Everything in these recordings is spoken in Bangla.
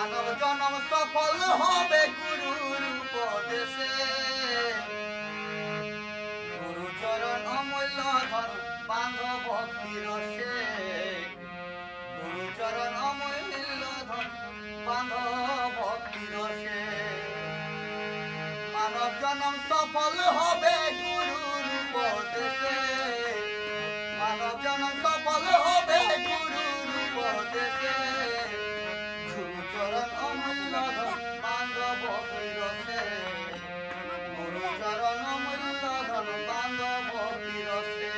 মানব জনম সফল হবে গুরুর উপদেশে গুরুচরণ অমূল্য ধন বান্ধ ভক্তি রসে গুরুচরণ অমূল্য ধন বান্ধ ভক্তি রসে মানব জনম সফল হবে গুরুর উপদেশে মানব জনম সফল হবে গুরুর উপদেশে গুরুচরণ অমূল্য ধন বান্ধ ভক্তি রসে গুরুচরণ অমূল্য ধন বান্ধ ভক্তি রসে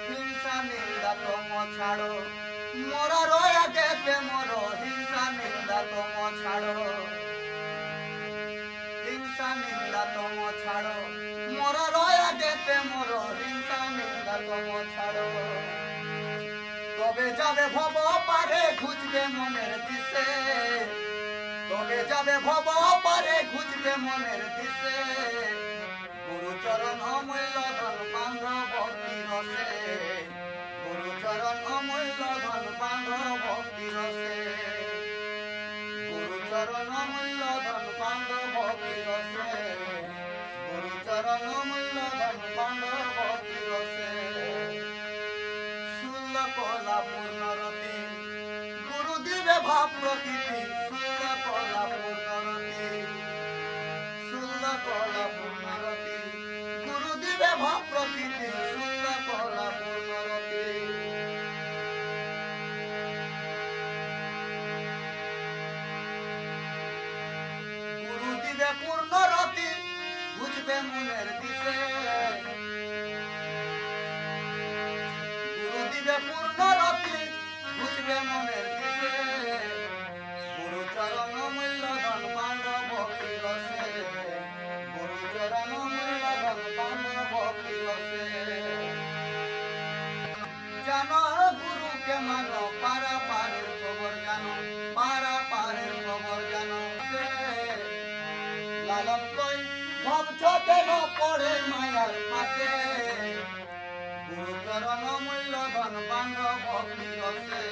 হিংসা নিন্দা তম ছাড়ো মোরা রয়া গেতে মোর হিংসা নিন্দা তম ছাড়ো হিংসা নিন্দা তম ছাড়ো মোরা রয়া গেতে মোর হিংসা নিন্দা তম ছাড়ো তবে যাবে ভব পারে খুঁজবে মনের দিশে তবে যাবে ভব পারে খুঁজবে মনের দিশে গুরুচরণ অমূল্য ধন বান্ধ ভক্তি রসে গুরুচরণ অমূল্য ধন বান্ধ ভক্তি রসে গুরুচরণ অমূল্য ধন বান্ধ ভক্তি রসে গুরুচরণ অমূল্য ধন বান্ধ ভক্তি রসে শুল্ল কলা পূর্ণরতি গুরু দিবে ভাব প্রকৃতি শুল্ল কলা পূর্ণরতি শুল্ল কলা পূর্ণরতি গুরু দিবে ভাব প্রকৃতি শুল্ল কলা পূর্ণরতি গুরু দিবে পূর্ণরতি বুঝবে মনের দিশে গুরু দিবে পূর্ণরতি বুঝবে মনের দিশে গুরুচরণ অমূল্য ধন বান্ধ ভক্তি রসে গুরুচরণ অমূল্য ধন বান্ধ ভক্তি রসে জানো গুরুকে মানো পারা পারের খবর জানো পারা পারের খবর জানো লালন কই ভাবছ কেন পড়ে মায়ার ফাঁসে গুরুচরণ অমূল্য ধন বান্ধ ভক্তি রসে